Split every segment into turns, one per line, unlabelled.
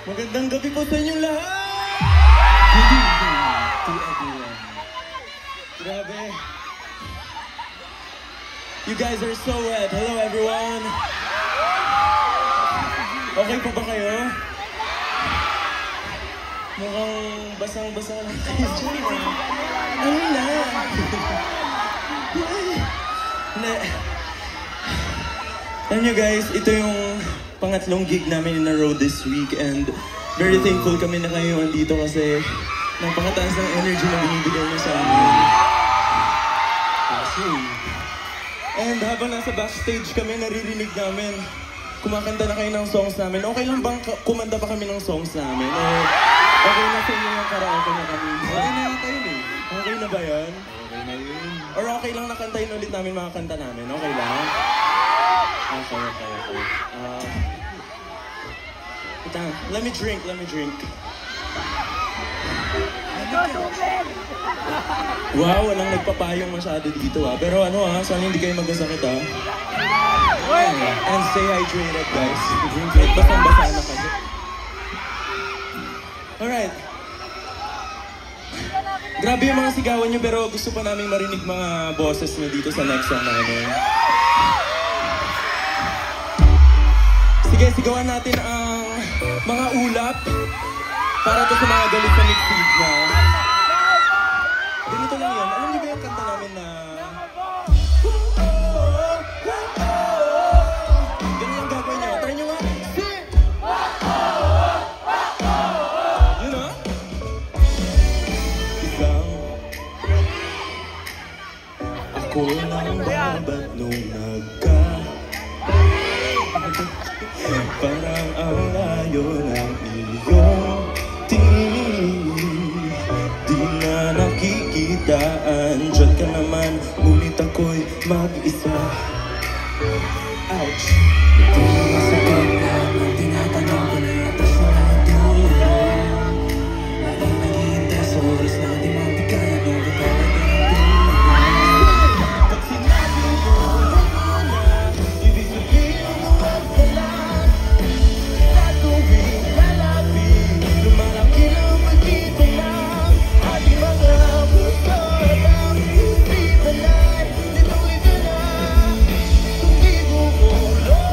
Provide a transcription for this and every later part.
Magandang gabi po sa inyong lahat! Good evening to everyone. Grabe. You guys are so wet. Hello everyone. Okay po ba kayo? Mukhang basang-basa lang kayo dyan. Ano na? Alam nyo guys, ito yung pangatlong gig namin in a row this week and very thankful kami na kayo andito kasi napakataas ng energy na binibigay niyo sa amin. And habang nasa backstage kami, naririnig namin kumakanta na kayo ng songs namin. Okay lang bang kumanta pa kami ng songs namin? O okay na sa inyo yung karaoke na kami? Okay na yata yun eh. Okay na ba yan? Okay na yun. Or okay lang nakantayin ulit namin mga kanta namin? Okay lang? Okay. Let me drink. Wow, walang nagpapayong masyado dito ah. Pero ano ah, sana hindi kayo magkasakit ah. And stay hydrated guys. Drink it. Basang-basa na kasi. Alright. Grabe yung mga sigawan nyo pero gusto pa namin marinig mga boses nyo dito sa next song namin. Sige, sigawan natin ang mga ulap para to sa mga galit sa mixed na. Ganito lang yan. Alam niyo ba yung kanta namin na... Ganun yung gagawin niyo. Try niyo nga. You know? Isang... Ako lang babat nung nagka... Parang ang layo ng iyong tingin. Di na nakikitaan, dyan ka naman, ngunit ako'y mag-isa. Ouch! Ito yung masakit na tinatanong ko na yatas na natulog. Laging naghihintay sa oras na di mabigay ang nagkakalang pag sinabi mo na ibig sabihin mo magdala. Lord.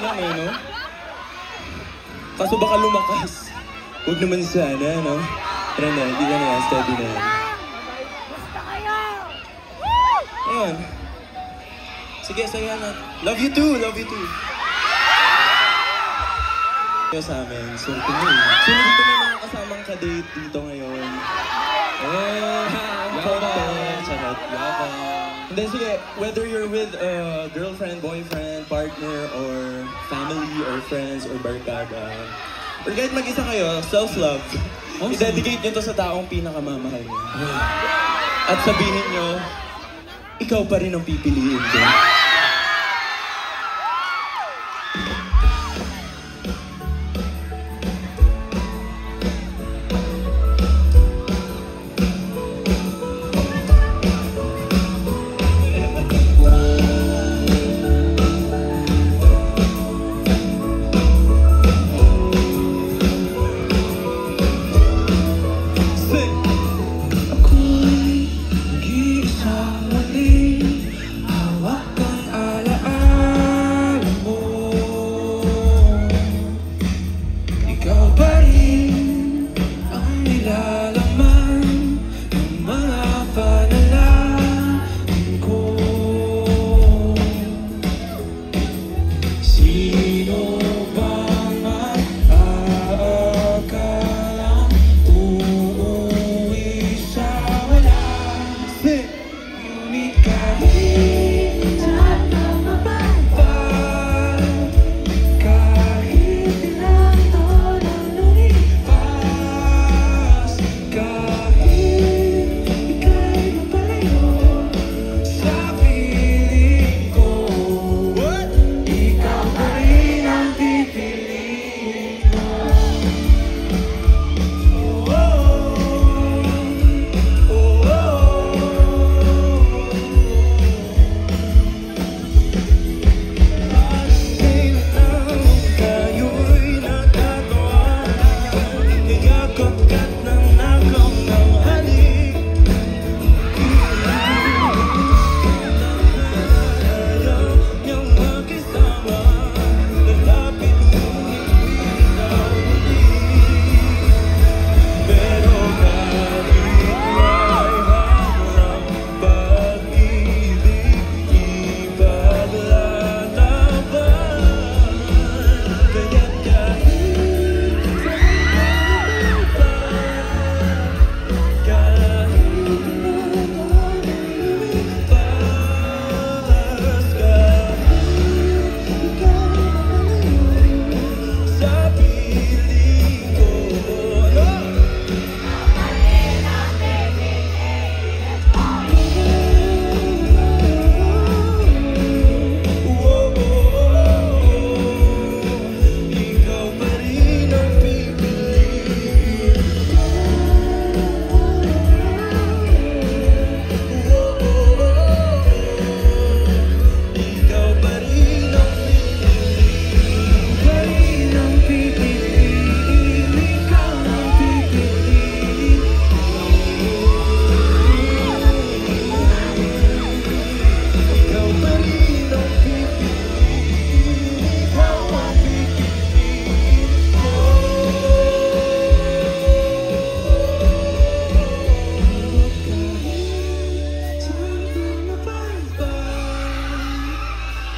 lang eh, no? Kaso baka lumakas. Huwag naman sana, no? Tara na, hindi ka na, steady na. Ayan. Sige, saya na. Love you too, love you too. Kaya sa amin, so tingin. Sino dito may mga kasamang ka-date dito ngayon? Charot. And then sige, whether you're with a girlfriend, boyfriend, partner, or family, or friends, or barkada, or kahit mag-isa kayo, self-love, i-dedicate nyo to sa taong pinakamamahal nyo. At sabihin nyo, ikaw pa rin ang pipiliin ko.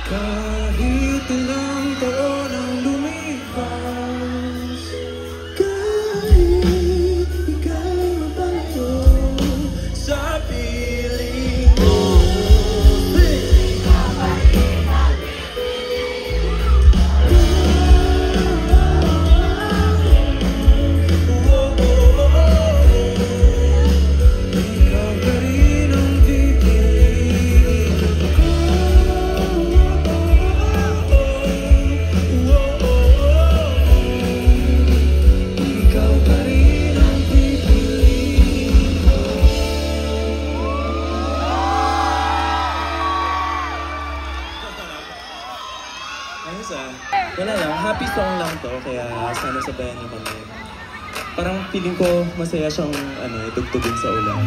Kahit ilang taon ang lumipas, kahit ika'y mabato sa piling mo, ikaw pa rin ang pipiliin ko. Ikaw pa rin ang pipiliin ko.
Ayos ah. Wala lang, happy song lang to, kaya sana sabayan niyo kami. Parang feeling ko masaya siyang tugtugin sa ulan.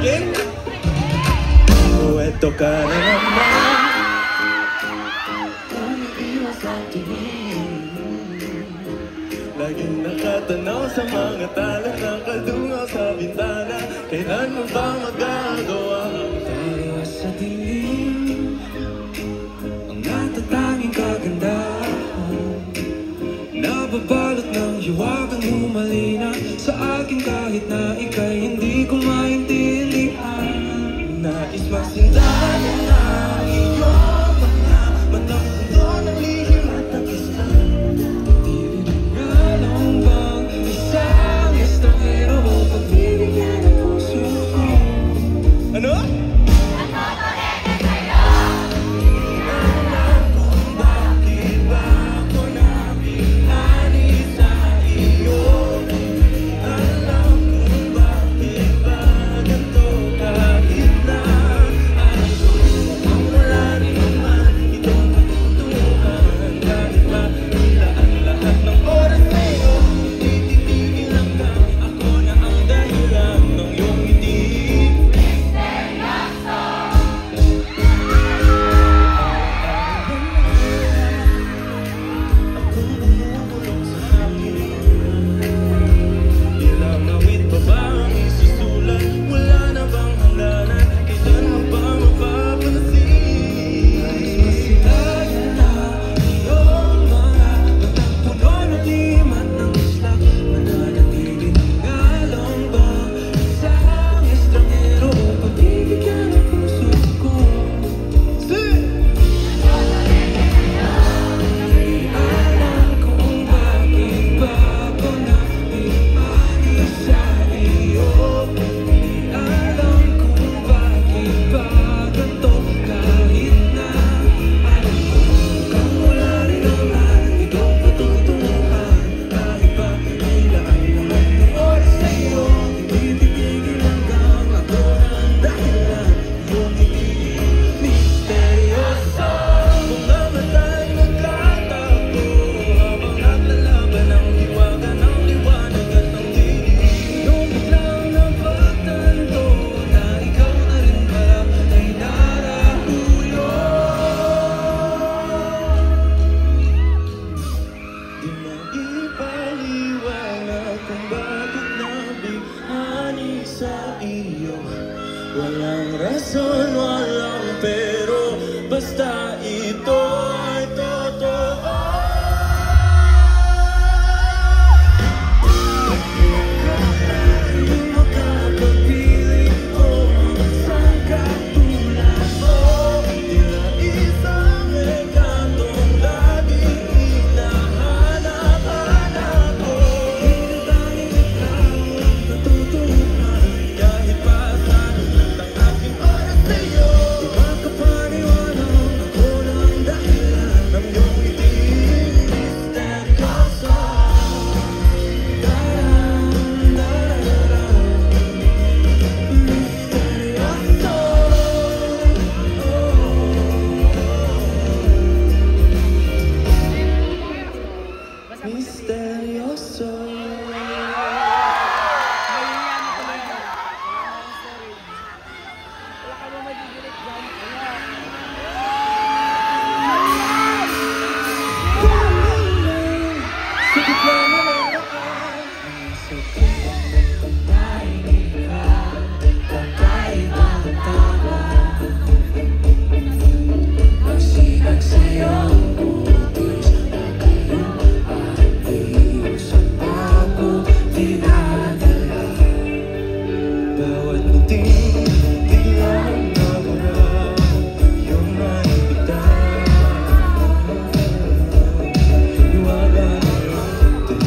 Game? Ito ka na naman. Umiiwas sa tingin, laging nakatanaw sa mga tala, nakadungaw sa bintana. Kailan mo ba magagawa?
Tayo sa dilim, ang natatanging kagandahan, nababalot ng hiwagang humalina sa akin kahit na ika'y hindi ko maintindihan.
Nais masindahan na iyong mga matang puno ng lihim at nag-islam.
Titirin nga lang bang isang estranghero pagbibigyan ng puso ko?
Ano? Walang rason, walang pero, basta ito ay totoo. Kung makapagpili ko sa katulad mo, tila isang rekatong laging hinahanap-hanap ko. Hinatanging ikaw ang natutunan, kahit pa saan ang aking oras sa'yo. Di makapaniwanag ako ng dahilan ng iyong misteryoso. Misteryoso. Bawat muting biglang nawala, iyong naibitan. Iwala natin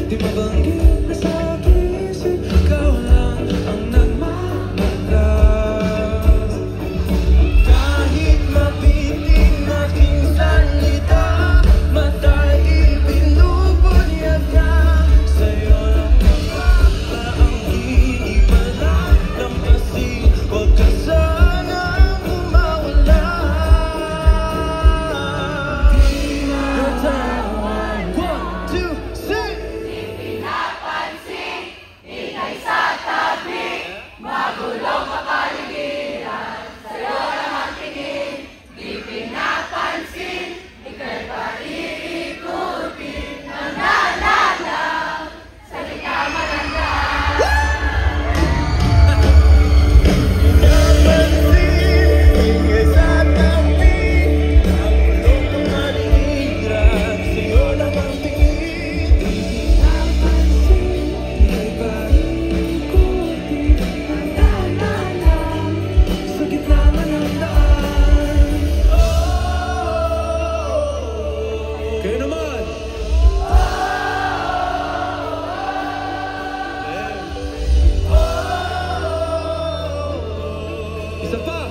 Di mabanggit na sa aking isip, ikaw lang ang nagmamagas. Kahit mabiting aking salita, mata'y ibinubunyag na. Sa'yo lang mapapa ang iibalan ng kasi, huwag ka sanang umawala. Your time, 1, 2, 3. Kayo naman! Isa pa!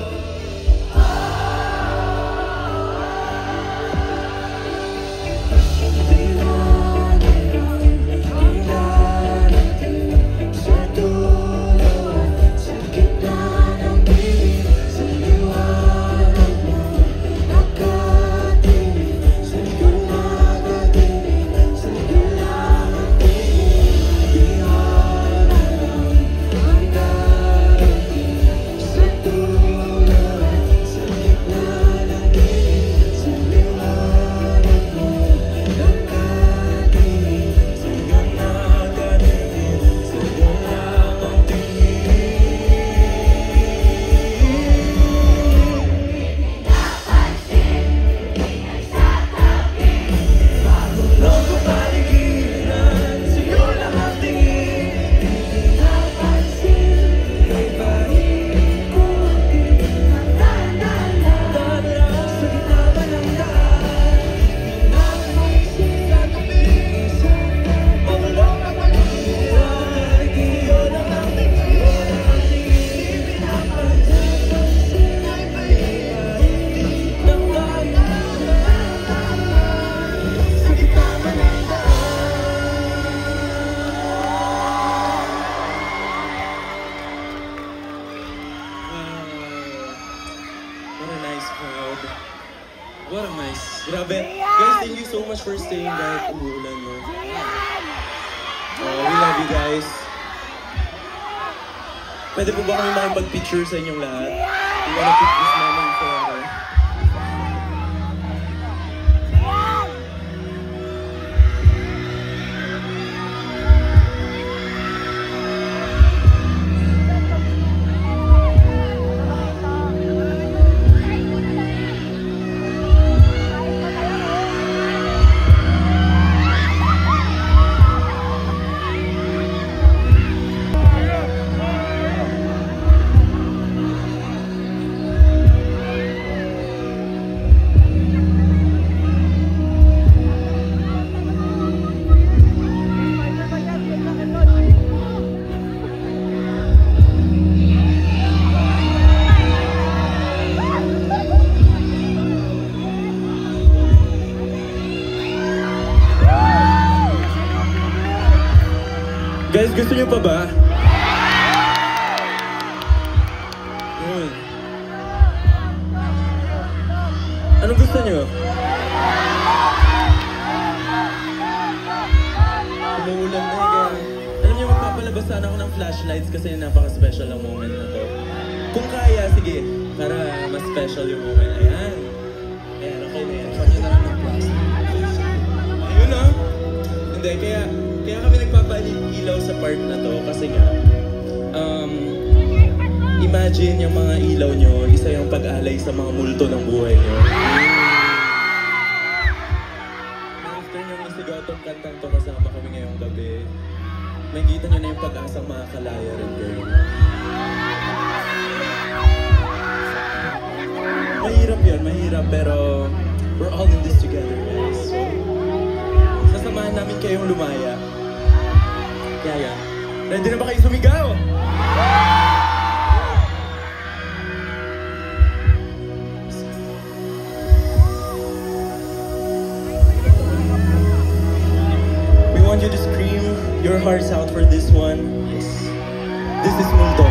What a nice crowd.
What a nice...
Grabe. Guys, thank you so much for staying kahit umuulan, no? We love you guys. Pwede po ba kami makipag-picture sa inyong lahat? We wanna keep this moment forever. Guys, gusto niyo pa ba? Yun. Anong gusto niyo? Umuulan na kaya. Alam niyo, magpapalabas sana ako ng flashlights kasi napaka-special ang moment na to. Kung kaya, sige. Para mas special yung moment. Ayan. Ayan, okay na yan. Kanya na lang ng flashlights. Ayun ah. Hindi, kaya kami nagpapailaw sa part na to kasi nga, imagine yung mga ilaw nyo, isa yung pag-alay sa mga multo ng buhay nyo. After nyo nasigaw tong kantang to kasama kami ngayong gabi, makikita nyo na yung pag-asang makakalaya rin kayo. Mahirap yun, mahirap, pero we're all in this together, guys. So, sasamahan namin kayong lumaya. Yaya. Ready na ba kayo sumigaw? We want you to scream your hearts out for this one. Yes. This is Mundo.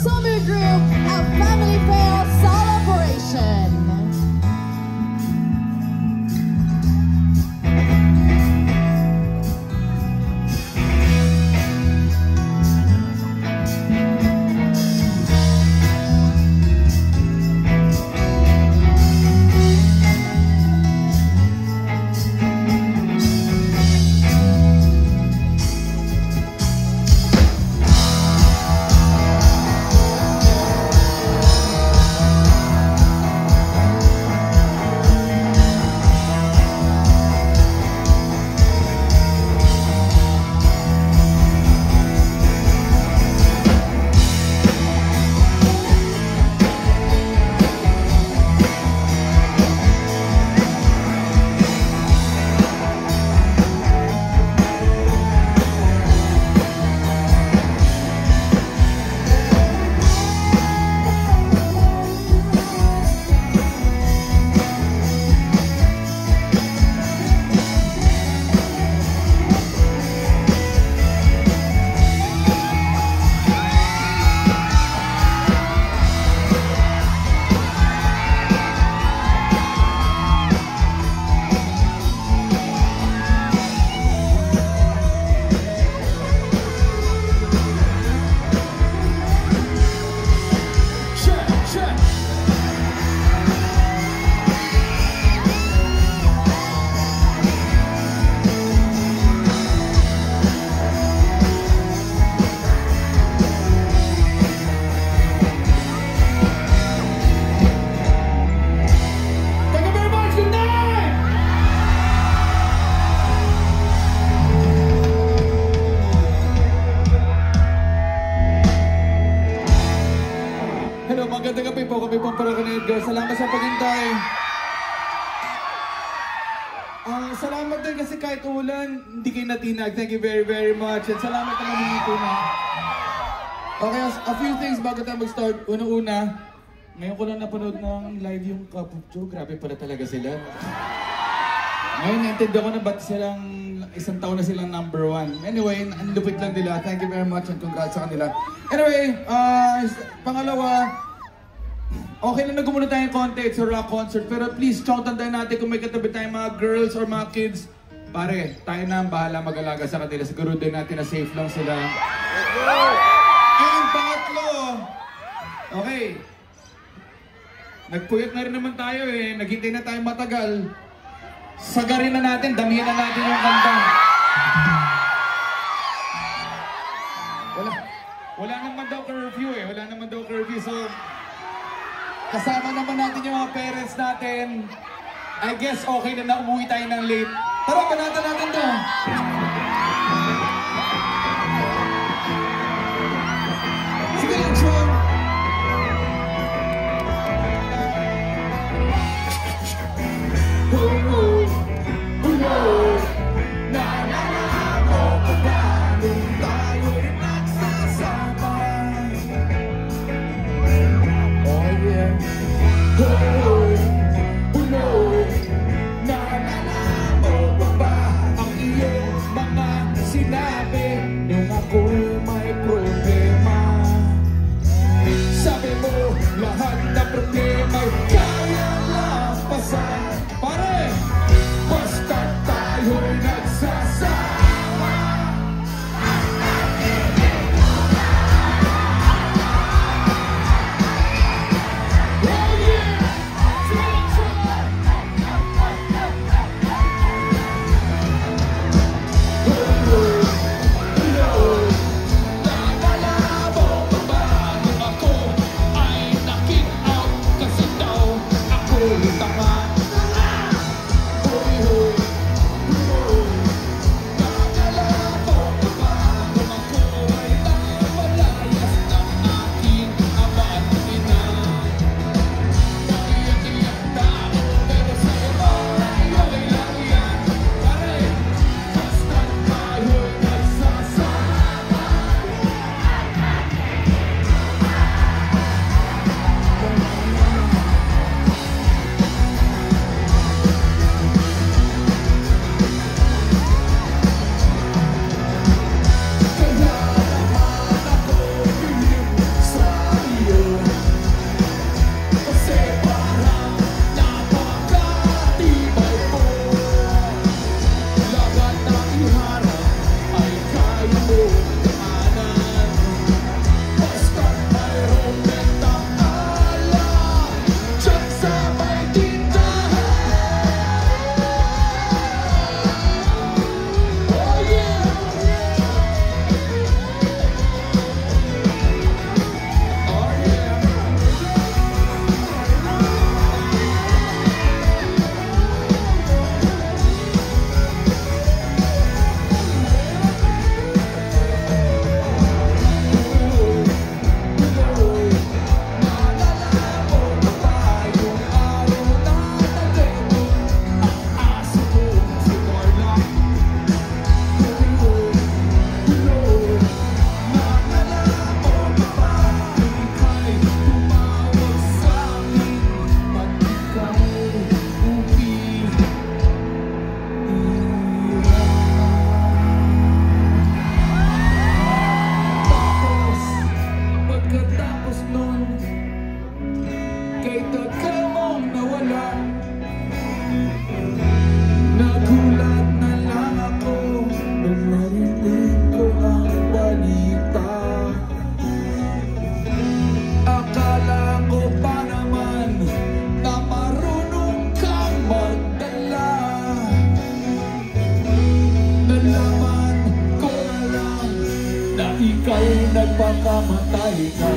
Summer Group at Family Fair Celebration.
Magandang gabi po, kami pong Paragonid Girls. Salamat sa paghintay. Salamat din kasi kahit ulan, hindi kayo natinag. Thank you very, very much. At salamat naman dito na. Okay, a few things bago tayo mag-start. Una-una, ngayon ko lang napanood ng live yung Kapop Joe. Grabe pala talaga sila. Ngayon, naintindihan ko na ba't silang isang taon na silang #1. Anyway, ang lupit lang nila. Thank you very much and congrats sa kanila. Anyway, pangalawa, okay lang na gumuna tayong konti, it's a rock concert, pero please, tandaan natin kung may katabi tayong mga girls or mga kids, pare, tayo na ang bahala mag-alaga sa kanila. Siguro din natin na safe lang sila. And pangatlo, okay, nagpuyat na rin naman tayo eh, naghintay na tayo matagal. Sagarin na natin, damihan na natin yung kanta. Wala naman daw curfew eh, wala naman daw curfew, so kasama naman natin yung mga parents natin. I guess okay na umuwi tayo ng late. Tara, panatan natin to. Sige lang, Sean. Oh yeah. pagkamatay ka.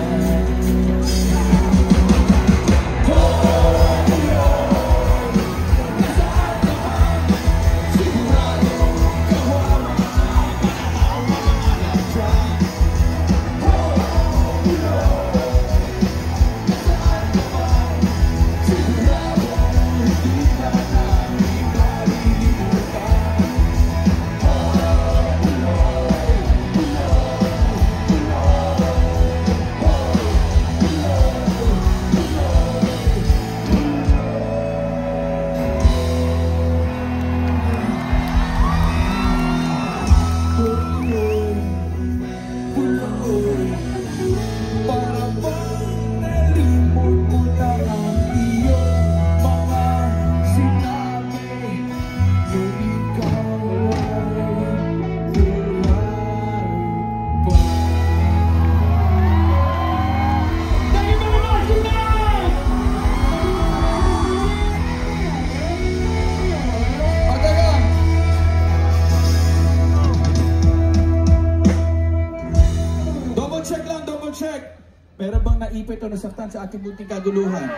Pero bang naipit o nasaktan sa ating munting kaguluhan?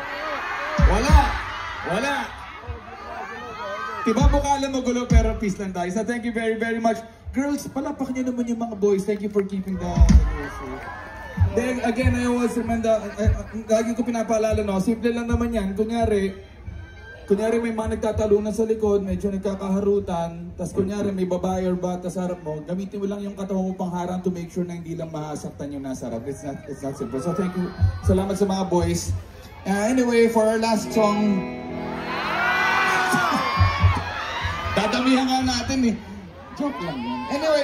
Wala! Wala! Diba bukala magulo pero peace lang tayo. So thank you very very much. Girls, palapak niyo naman yung mga boys. Thank you for keeping the... Then again, I always remember, lagi ko pinapaalala, no? Simple lang naman yan. Kunyari may mga nagtatalunan sa likod, medyo nagkakaharutan, tas kunyari may babae or bata sa harap mo, gamitin mo lang yung katawan mo pangharang to make sure na hindi lang masaktan yung nasa harap. It's not simple. So thank you. Salamat sa mga boys. Anyway, for our last song, dadamihan nga natin eh. Joke lang yun. Anyway,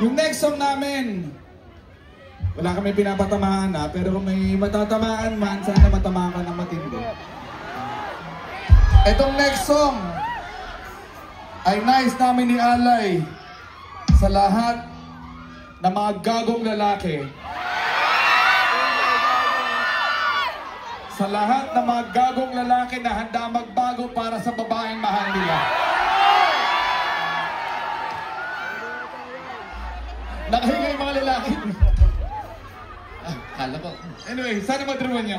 yung next song namin, wala kami pinapatamaan na, pero kung may matatamaan man, sana matamaan ka ng matindi. Itong next song ay nais namin ni Alay sa lahat ng mga gagong lalaki. Sa lahat ng mga gagong lalaki na handa magbago para sa babaeng mahal nila. Nakahiga yung mga lalaki. Kala ko. Anyway, sana madruman niya.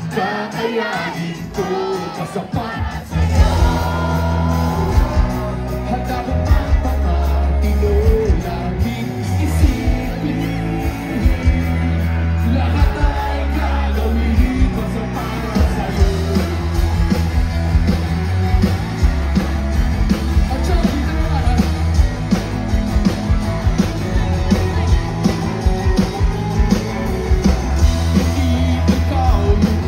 Kakayanin ko kasapat sa'yo. Handa ko magpapatilo, laging isipin. Lahat ay gagawin ko sa para sa'yo. At siya, dito naman. Hindi ikaw yung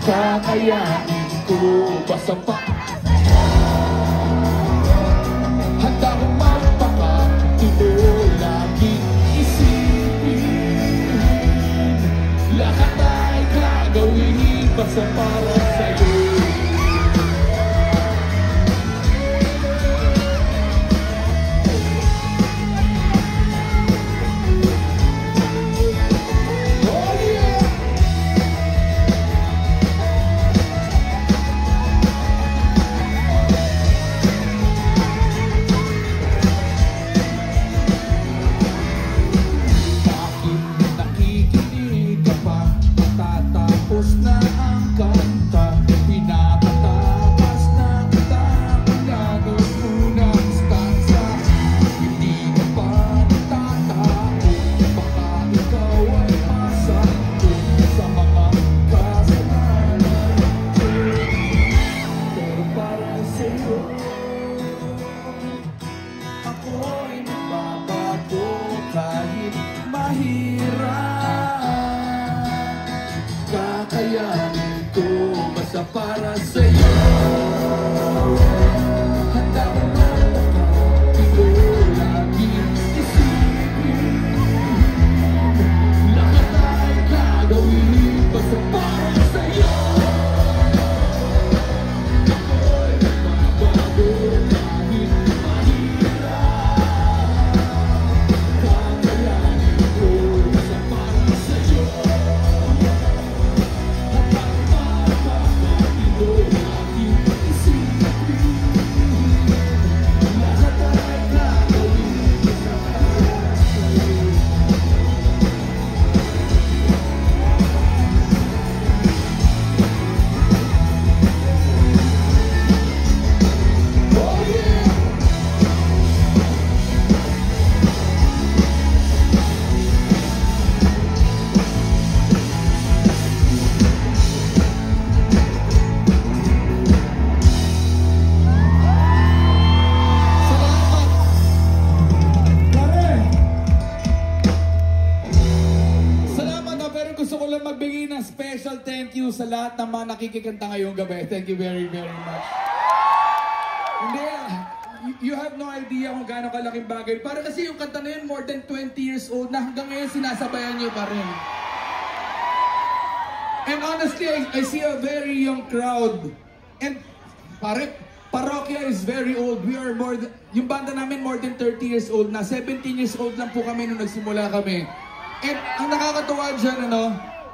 kakayanin ko basta pa. Handa kong magpapatilo, laging isipin. Lahat ay gagawin basta para sa'yo. special thank you sa lahat ng mga nakikikanta ngayong gabi. Thank you very, very much. Hindi, you have no idea kung gaano kalaking bagay. Para kasi yung kanta na yun, more than 20 years old na hanggang ngayon sinasabayan nyo pa rin. And honestly, I see a very young crowd. And pare, Parokya is very old. We are more than, yung banda namin more than 30 years old na. 17 years old lang po kami nung nagsimula kami. And ang nakakatuwa dyan,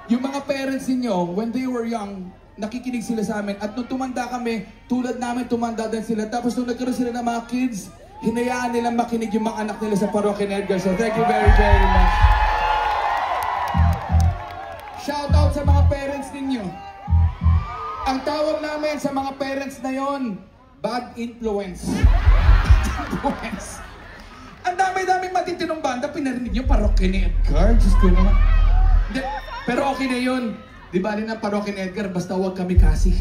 yung mga parents ninyo, when they were young, nakikinig sila sa amin. At nung tumanda kami, tulad namin, tumanda din sila. Tapos nung nagkaroon sila ng mga kids, hinayaan nilang makinig yung mga anak nila sa Parokya ni Edgar. So thank you very, very much. Shout out sa mga parents ninyo. Ang tawag namin sa mga parents na yon, bad influence. Influence. Ang dami-daming matitinong banda, pinarinig yung Parokya ni Edgar. Diyos ko naman. Hindi, pero okay na yun. Di ba rin ang Parokya ni Edgar, basta huwag kami kasi.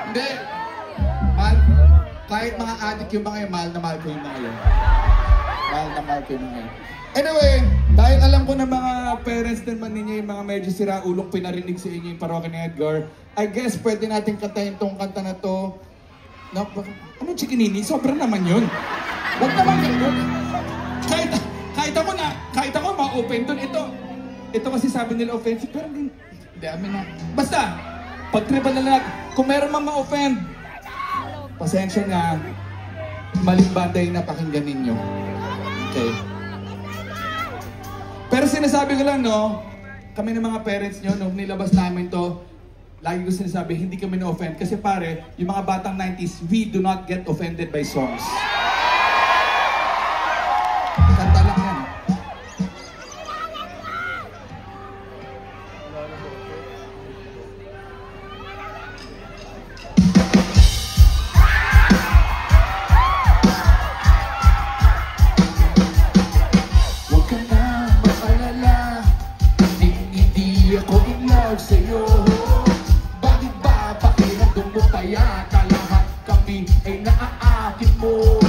Hindi. Mahal, kahit mga adik yung mga yun, mahal na mahal ko yung mga yun. Mahal na mahal ko yung mga yun. Anyway, dahil alam ko na mga parents naman ninyo yung mga medyo siraulong pinarinig sa inyo yung Parokya ni Edgar, I guess pwede natin kantahin tong kanta na to. Anong chikinini? Sobra naman yun. Huwag naman yun. Kahit ako ma-open dun. Ito kasi sabi nila offensive, pero hindi amin na. Basta, pag-tripan na lang, kung meron mang ma-offend, pasensya na, maling banda yung napakinggan ninyo. Okay. Pero sinasabi ko lang, kami ng mga parents nyo, nung nilabas namin to, lagi ko sinasabi, hindi kami na-offend. Kasi pare, yung mga batang 90s, we do not get offended by songs. Kanta lang yan. Huwag ka na mag-alala, hindi ako in love sa'yo. Bakit ba pakiramdam mo pa yata lahat kami ay naaakit mo?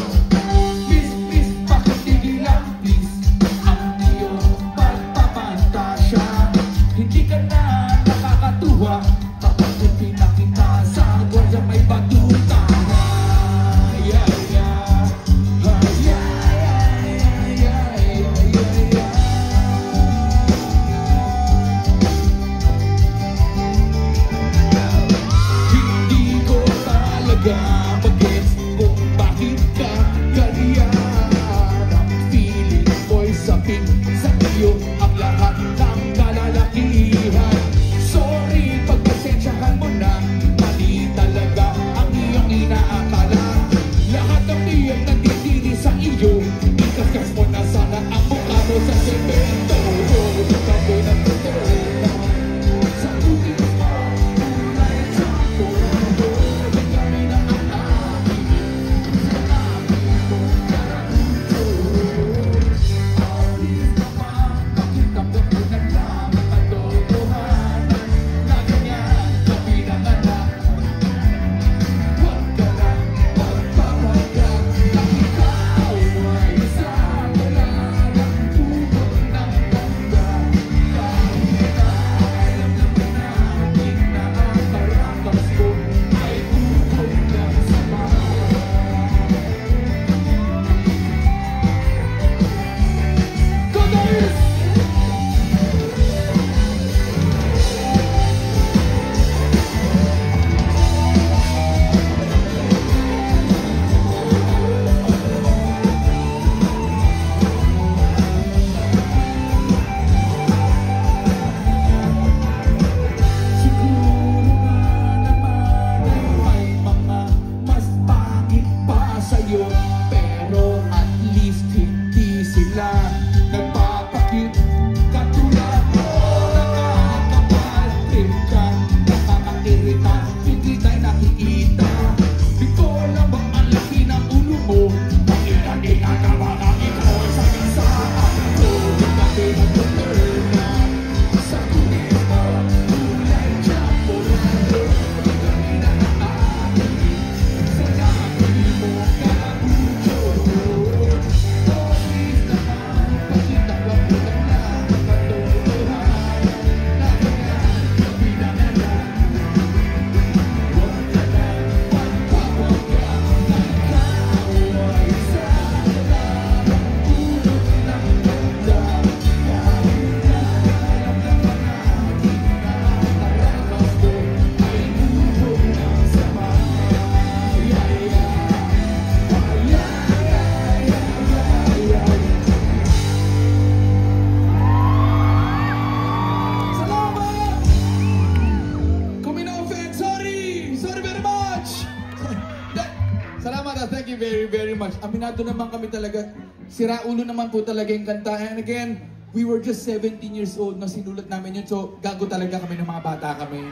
thank you very, very much. Aminado naman kami talaga. Sira ulo naman po talaga yung kanta. And again, we were just 17 years old na sinulat namin yun. So, gago talaga kami ng mga bata kami.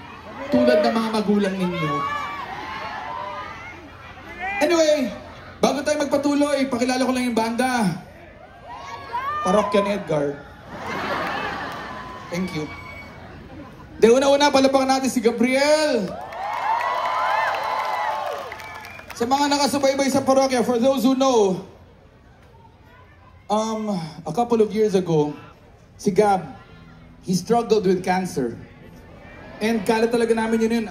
Tulad ng mga magulang ninyo. Anyway, bago tayo magpatuloy, pakilala ko lang yung banda. Parokya ni Edgar. Thank you. De una-una, palapakan natin si Gabriel. Sa mga nakasubaybay sa parokya, for those who know, a couple of years ago, si Gab, he struggled with cancer. And kala talaga namin yun,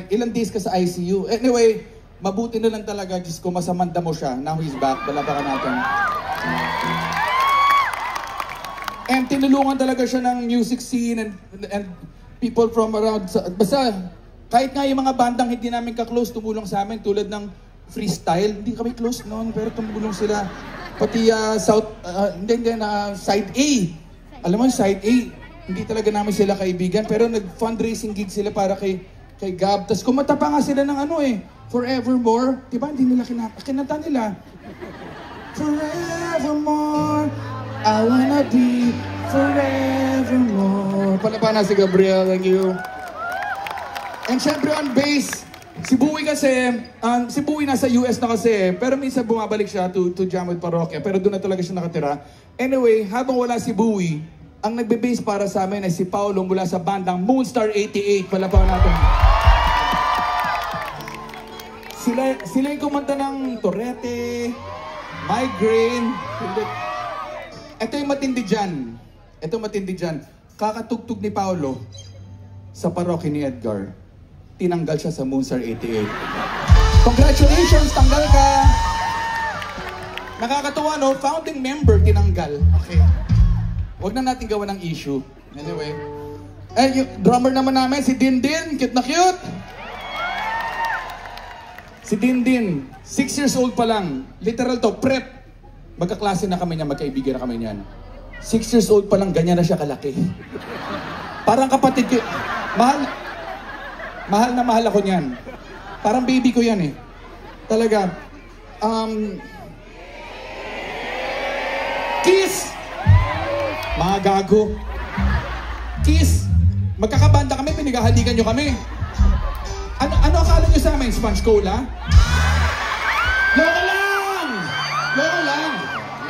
ilang days ka sa ICU. Anyway, mabuti na lang talaga, Diyos ko, masamanda mo siya. Now he's back, palapakan natin. And tinulungan talaga siya ng music scene and people from around. Basta, kahit nga yung mga bandang hindi namin ka-close, tumulong sa amin tulad ng Freestyle. Hindi kami close noon, pero tumulong sila. Pati Side A. Alam mo, Side A, hindi talaga namin sila kaibigan, pero nag-fundraising gig sila para kay Gab. Tapos kumanta pa nga sila ng Forevermore. Diba, hindi nila kinanta nila. Forevermore, I wanna be forevermore. Pala na si Gabriel, thank you. And syempre on bass, si Bowie kasi, si Bowie nasa US na kasi, pero minsan bumabalik siya to jam with Parokya, pero doon na talaga siya nakatira. Anyway, habang wala si Bowie, ang nagbe-bass para sa amin ay si Paolo mula sa bandang Moonstar 88. Palapakan natin. Sila yung kumanta ng Torete, Migraine. Ito yung matindi dyan. Kakatugtog ni Paolo sa parokya ni Edgar. Tinanggal siya sa Moonstar 88. Congratulations, tanggal ka! Nakakatuwa, no? Founding member, tinanggal. Okay. Huwag na natin gawa ng issue. Anyway. Yung drummer naman namin, si Dindin. Cute na cute! Si Dindin, 6 years old pa lang. Literal to, prep. Magkaklase na kami niya, magkaibigan na kami niyan. 6 years old pa lang, ganyan na siya kalaki. Parang kapatid ko. Mahal na mahal ako niyan. Parang baby ko yan eh. Talaga. Kiss! Mga gago. Kiss! Magkakabanda kami, pinagahalikan nyo kami. Ano akala nyo sa amin? Sponge Cola?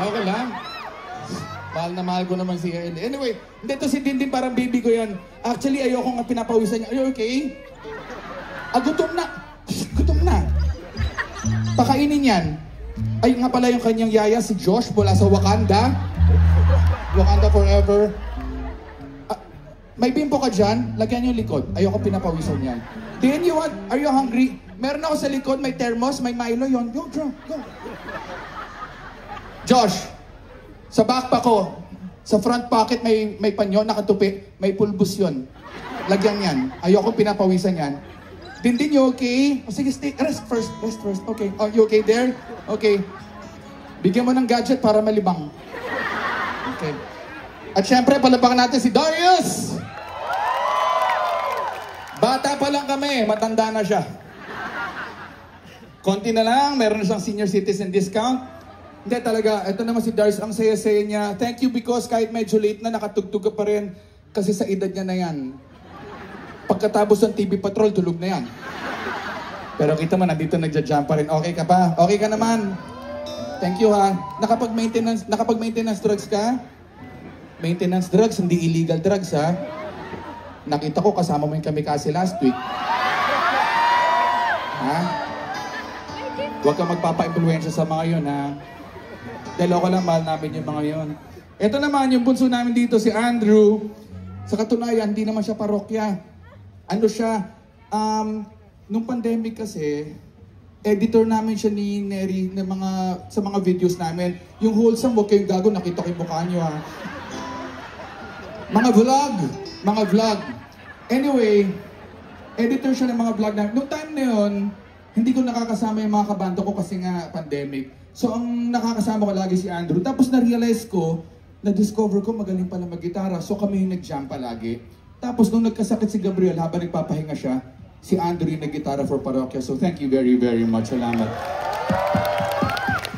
Loko lang! Mahal na mahal ko naman si Ellie. Anyway, hindi to si Dindin, parang baby ko yan. Actually, ayoko nga pinapawisan niya. Are you okay? Gutom na. Pakainin yan. Ay nga pala yung kanyang yaya, si Josh, mula sa Wakanda. Wakanda forever. May bimpo ka dyan, lagyan yung likod. Ayoko pinapawisan yan. Then you want, are you hungry? Meron ako sa likod, may thermos, may Milo yon. Go. Josh, sa backpack ko, sa front pocket may panyo, nakatupi, may pulbus yon. Lagyan yan. Ayoko pinapawisan yan. Dindin, you okay? Sige, stay. Rest first. Okay. Oh, you okay there? Okay. Bigyan mo ng gadget para malibang. Okay. At syempre, palapakan natin si Darius! Bata pa lang kami, matanda na siya. Konti na lang, meron na siyang senior citizen discount. Hindi talaga, ito naman si Darius, ang saya-saya niya. Thank you because kahit medyo late na, nakatugtog ka pa rin. Kasi sa edad niya na yan. Pagkatapos ng TV Patrol, tulog na yan. Pero kita mo, nandito nagja-jump pa rin. Okay ka pa? Okay ka naman? Thank you ha. Nakapag-maintenance drugs ka? Maintenance drugs, hindi illegal drugs ha. Nakita ko kasama mo yung kamikasi last week. Ha? Huwag kang magpapa-influensya sa mga yun ha. Dahil ako lang, mahal namin yung mga yun. Ito naman, yung bunso namin dito, si Andrew. Sa katunayan, hindi naman siya parokya. Ano siya, nung pandemic kasi, editor namin siya ni Neri sa mga videos namin. Yung wholesome, huwag kayong gago, nakita ko yung mukha nyo ha. Mga vlog. Anyway, editor siya ng mga vlog namin. Noong time na yun, hindi ko nakakasama yung mga kabanda ko kasi nga pandemic. So ang nakakasama ko lagi si Andrew. Tapos na-realize ko, na-discover ko magaling pala mag-gitara. So kami yung nag-jam palagi. Tapos nung nagkasakit si Gabriel, habang nagpapahinga siya, si Andrew yung nag-gitara for Parokya. So thank you very, very much. Salamat.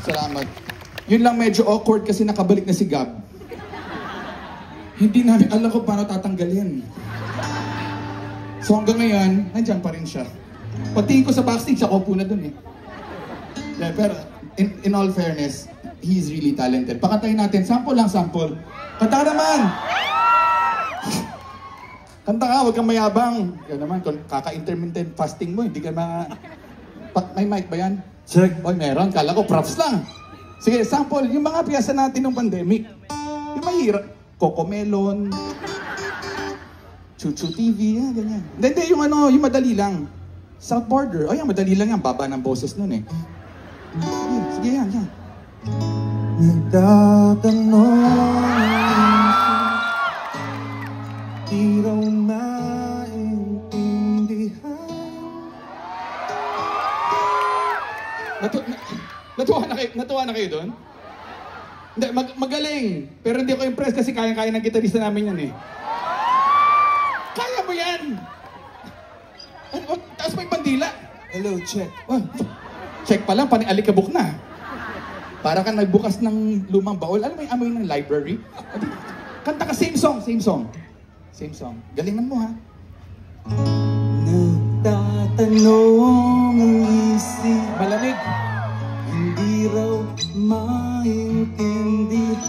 Salamat. Yun lang medyo awkward kasi nakabalik na si Gab. Hindi namin alam kung paano tatanggalin. So hanggang ngayon, nandiyan pa rin siya. Pagtingin ko sa backstage, ako po na dun eh. Yeah, pero in all fairness, he's really talented. Pakantahin natin, sample lang, sample. Kanta ka naman! Kanta ka, huwag kang mayabang. Yan naman, kung kaka-intermittent fasting mo, hindi ka may mic ba yan?
Check.
Oy, meron. Kala ko, props lang. Sige, sample. Yung mga piyesa natin ng pandemic. Yung mahirap. Cocomelon. Chuchu TV, yan, ganyan. Hindi, yung ano, yung madali lang. South Border. Oh, yan, madali lang yan. Baba ng boses nun eh. Sige, yan.
Nagtatanong, di raw maintindihan.
Natuwa na kayo doon? Hindi, magaling. Pero hindi ako impressed kasi kaya-kaya ng gitarista namin yan eh. Kaya mo yan! Tapos may pandila.
Hello, check.
Oh, check pa lang, panialikabok na. Para kang nagbukas ng lumang baul. Alam mo yung amoy ng library? Kanta ka, same song. Galingan mo ha.
Nagtatanong ang isip,
Malamig.
hindi raw maintindihan.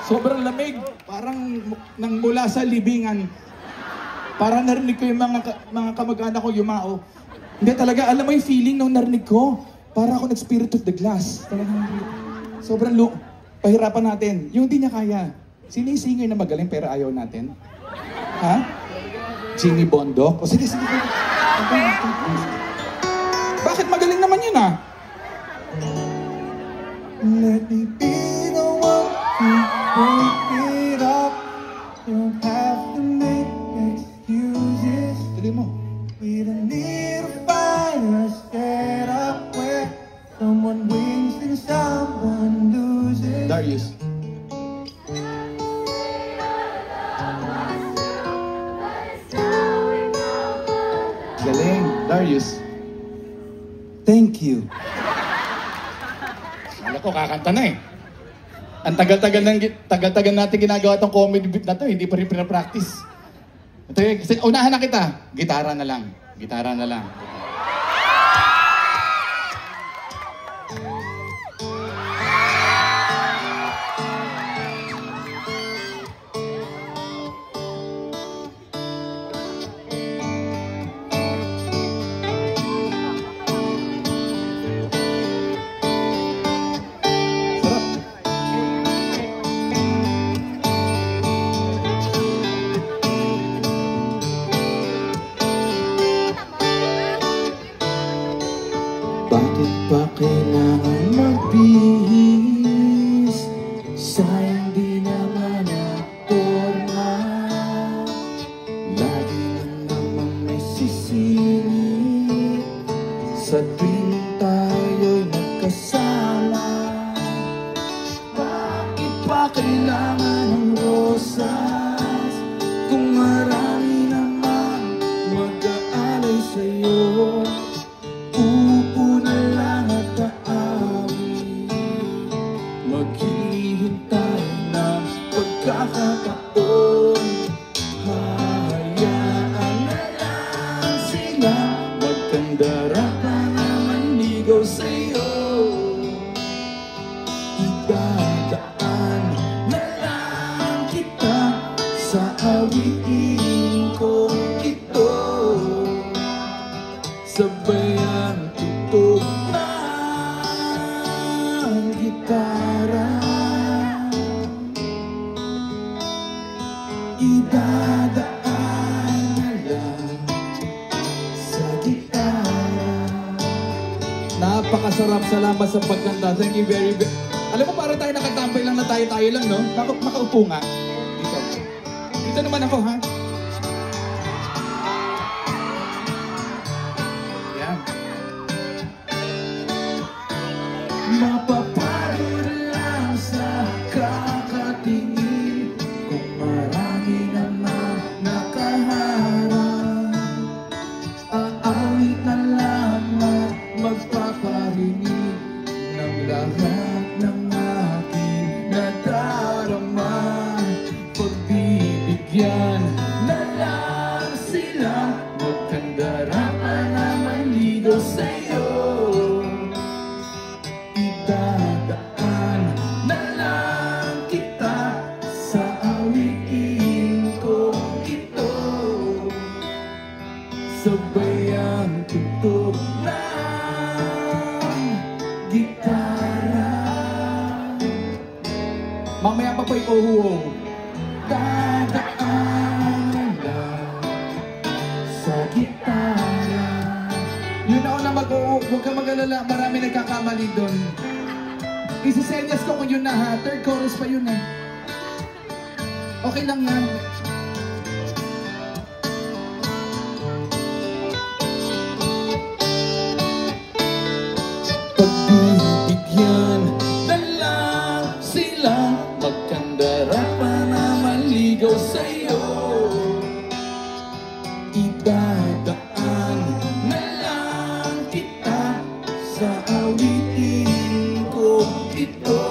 Sobrang lamig. Parang nang mula sa libingan. Para narinig ko yung mga kamag-anak ko yumao. Hindi talaga, alam mo yung feeling nung narinig ko. Para ako nag-spirit of the glass. Talagang sobrang pahirapan natin. Yung hindi niya kaya. Sino yung singer na magaling pero ayaw natin? Ha? Jimmy Bondo? O sige. Bakit magaling naman yun ah?
Let me be the one to break it up. Don't have to make excuses.
Tuloy mo.
We don't need to find a setup where someone wins and someone loses.
Darius. Galing. Darius.
Thank you.
Alam ko, kakanta na eh. Ang tagal-tagal natin ginagawa tong comedy bit na to, hindi pa rin pinapractice. Ito yung, unahan na kita. Gitara na lang.
Bakit pa kailangan magbihis? Sayang di naman naporma. Lagi na naman may sisingit sa tuwing tayo'y magkasama. Bakit pa kailangan ng rosas kung marami naman mag-aalay sa'yo? Upo na lang at aawi, maghihintay ng pagkakataon. Hahayaan na lang sila magkandara pa na manligaw sa'yo. Idadaan na lang kita sa awiin ko ito. Sabay ang tutok ng gitara, idadaan na lang sa gitara.
Napakasarap, salamat sa pagkanta. Thank you very much. Alam mo, parang tayo nakatambay lang na tayo lang, no? Makaupo nga. Dito naman ako, ha? Yan.
Mapapagod lang sa kakatingin kung marami namang nakaharap. Aawit na lang at magpapagod.
Magandarapan na maligaw sa'yo. Idadaan na lang kita sa awitin ko ito. Sabay ang tugtog ng gitara. Mamaya pa po'y oh. Dadaan lang sa gitara. Yun ako na mag-oo. Huwag ka mag-alala. Marami nagkakamali doon. Isisenyas ko kung yun na ha. Third chorus pa yun eh. Okay lang yan. Pagbibigyan na lang sila. Magkandarapan na maligaw sa'yo. Idadaan na lang kita sa awitin ko ito.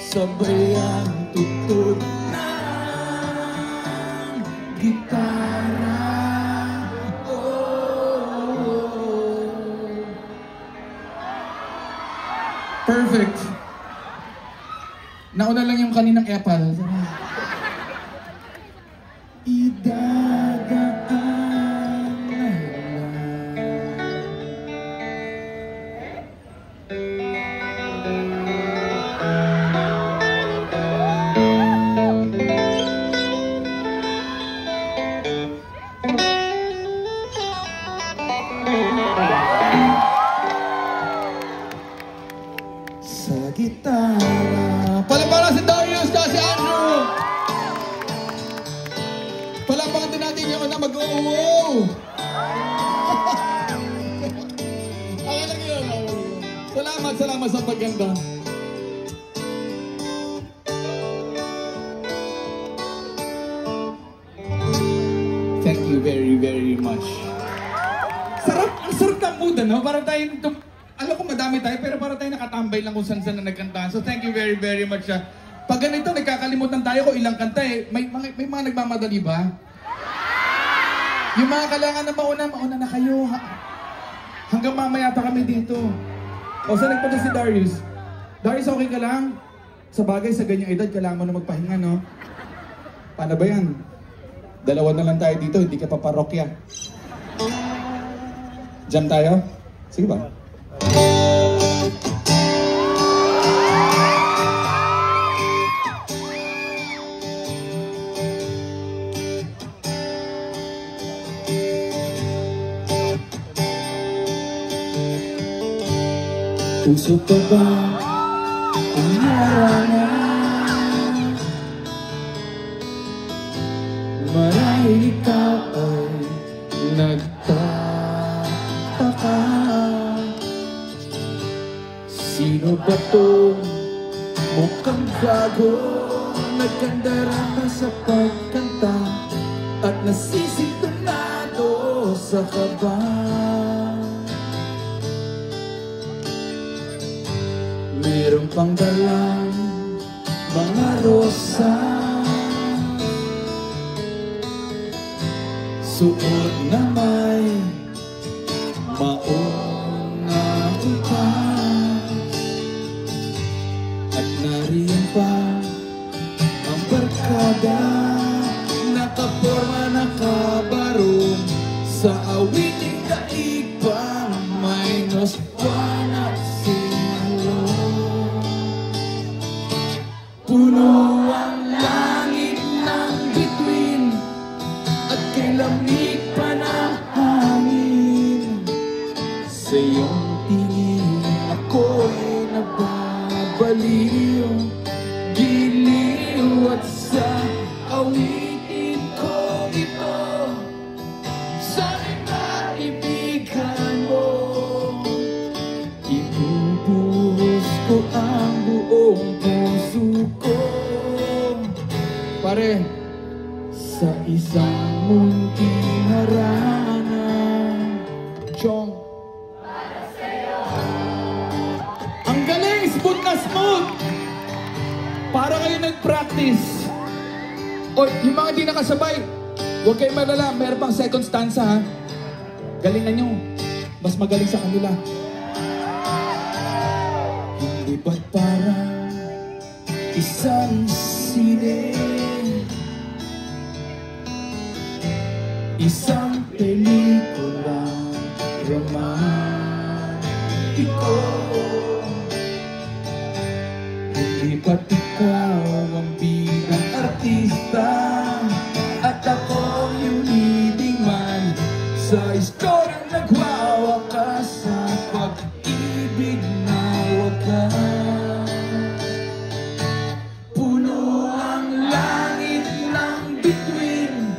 Sabay ang tugtog ng gitara. Perfect. Nauna lang yung kaninang epal. Idadaan na sa gitara. Palapalan si Darius at si Andrew. Palapalan din natin yung na mag-oh-oh. Okay lang yun. Salamat sa pagganda. Thank you very much. Ang sarap ng mood, ano? Para tayo, alam ko madami tayo, pero para tayo nakatambay lang kung saan na nagkantahan. So thank you very much. Pag ganito, nagkakalimutan tayo kung ilang kanta eh. May mga nagmamadali ba? Yung mga kailangan na mauna na kayo. Hanggang mamaya pa kami dito. O saan nagpunta si Darius? Darius, okay ka lang? Sa bagay, sa ganyang edad, kailangan mo na magpahinga, no? Paano ba yan? Dalawa na lang tayo dito, hindi ka pa parokya. Jam tayo? Sige ba? Puso pa ba ang haranan? Marahil ikaw ay nagtataka. Sino ba to? Mukhang gago. Nagkandarama sa pagkanta at nasisintonado sa kaba. Meron pang dalang mga rosa, suot na may maong na upas. At nariyan pa ang barkada, nakaporma nakabarong sa awiting daig pang minus one at sinalo. Puno ang langit ng bituin at kay lamig pa ng hangin. Sa iyong tingin ako'y nababaliw, giliw at sa awitin ko ito. Sana'y maibigan mo, ibubuhos ko ang buong puso ko. Pare, sa isang munting harana, Chong. Ang galing, smooth na smooth. Para kayo nag-practice. O, yung mga di nakasabay, Huwag kayong malala, meron pang second stanza ha. Galingan nyo. Mas magaling sa kanila. Hindi ba't parang isang sine, isang pelikula romantiko? Hindi ba't ikaw ang bilang artista at ako yung leading man sa istoryang nagwawakas sa pag-ibig na wakas? Puno ang langit ng bituin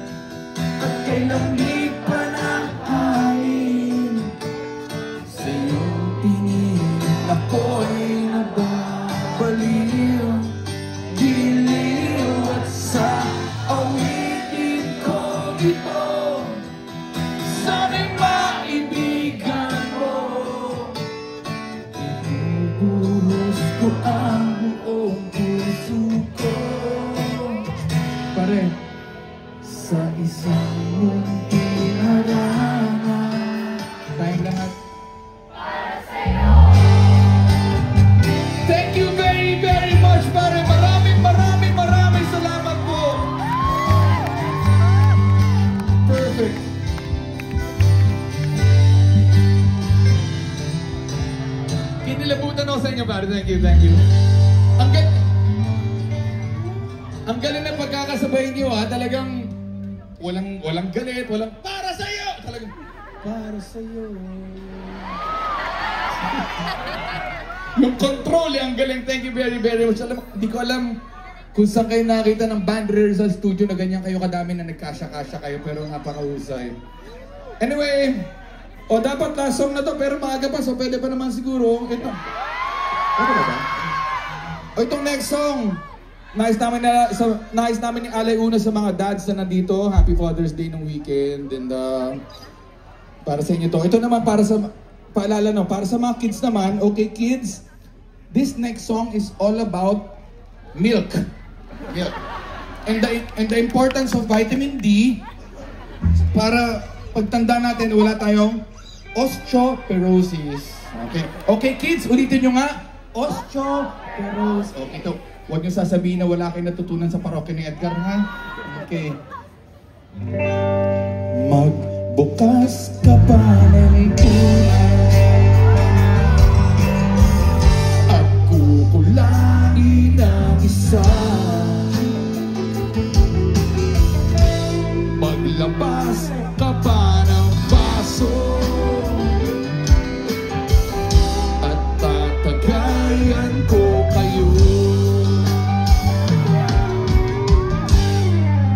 at kailang lipan ang hangin. Sa iyong tingin ako'y nababaliw, giliw at sa awitin ko ito. Sana'y maibigan mo, ibubuhos ko ang buong puso ko. Pare, sa isang munting harana, tayong lahat. Para sa'yo! Thank you very, very much, pare. Maraming salamat po. Perfect. Kinilabutan ako sa inyo, pare. Thank you. Ang galing na pagkakasabay niyo, ha. Talagang walang galit, walang para sa iyo. Talagang para sa iyo. Yung control, ang galing. Thank you very, very much. Hindi ko alam kung saan kayo nakita ng band rehearsal studio na ganyan kayo kadami na nagkasya-kasya kayo, pero napakahusay. Anyway, dapat last song na to, pero maaga pa, so pwede pa naman siguro. Ito. Ano ba? Itong next song, nais namin ni Alay una sa mga dads na nandito. Happy Father's Day ng weekend. And para sa inyo to. Ito naman para sa, paalala no, para sa mga kids naman. Okay kids, this next song is all about milk. And the importance of vitamin D para pagtanda natin wala tayong osteoporosis. Okay kids, ulitin nyo nga. Osteoporosis. Okay, ito. Huwag nyo sasabihin na wala kayo natutunan sa parokya ni Edgar, ha? Okay. Magbukas ka pa ng kulay at kukulain ang isa. Maglabas ka pa ng baso at tatagayan ko kayo.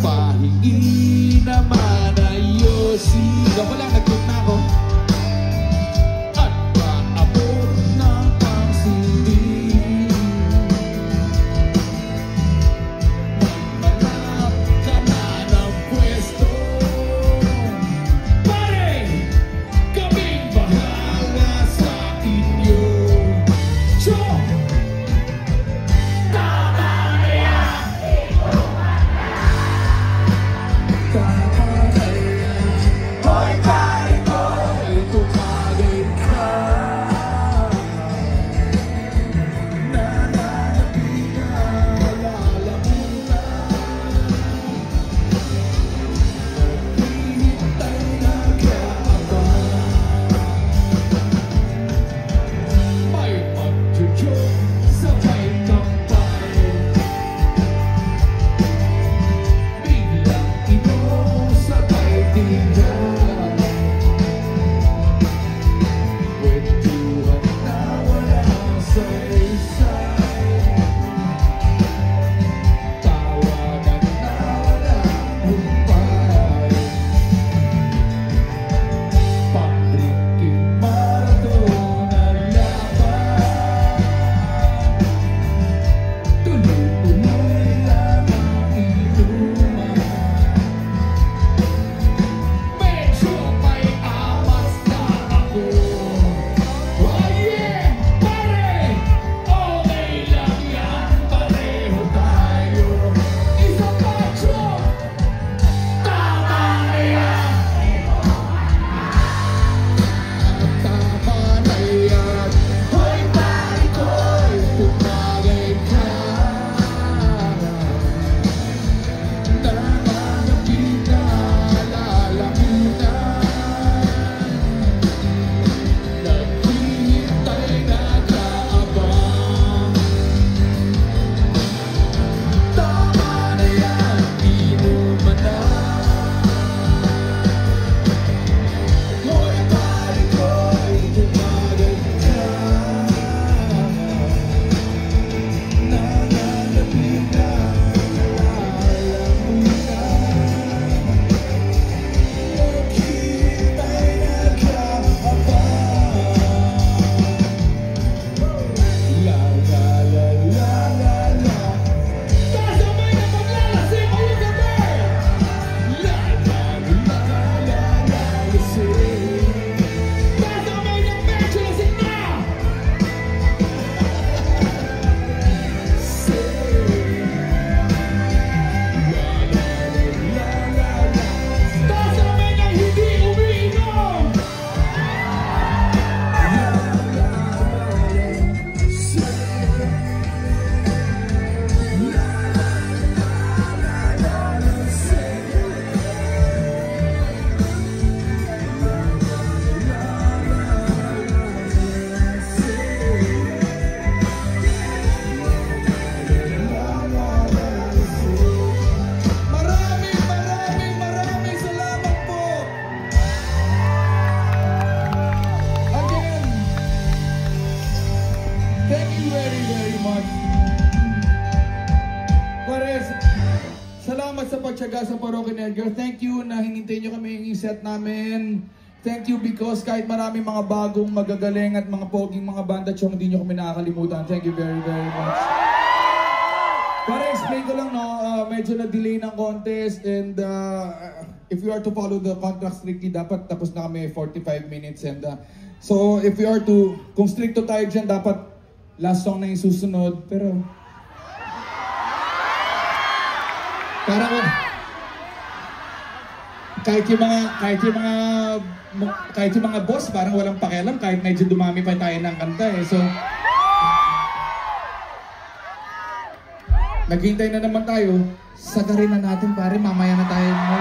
Pahingi naman ayos. Ako lang, nag-group na ako. At paabot ng pangsindi. Magmanap ka na ng pwesto. Pare, kaming bahala sa inyo. Chok! Tama na yan! Hoy, pare ko! Salamat sa pagtyaga sa Parokya ni Edgar. Thank you na hinintay nyo kami yung set namin. Thank you because kahit maraming mga bagong magagaling at mga poging mga banda chong hindi nyo kami nakakalimutan. Thank you very, very much. Para explain ko lang, no, medyo na-delay ng contest and if you are to follow the contract strictly, dapat tapos na kami 45 minutes and so if you are to, kung stricto tayo dyan, dapat last song na yung susunod, pero parang kahit yung mga boss parang walang pakialam kahit medyo dumami pa tayo ng kanta eh. So naghintay na naman tayo, sagarin na natin pare, mamaya na tayo mo.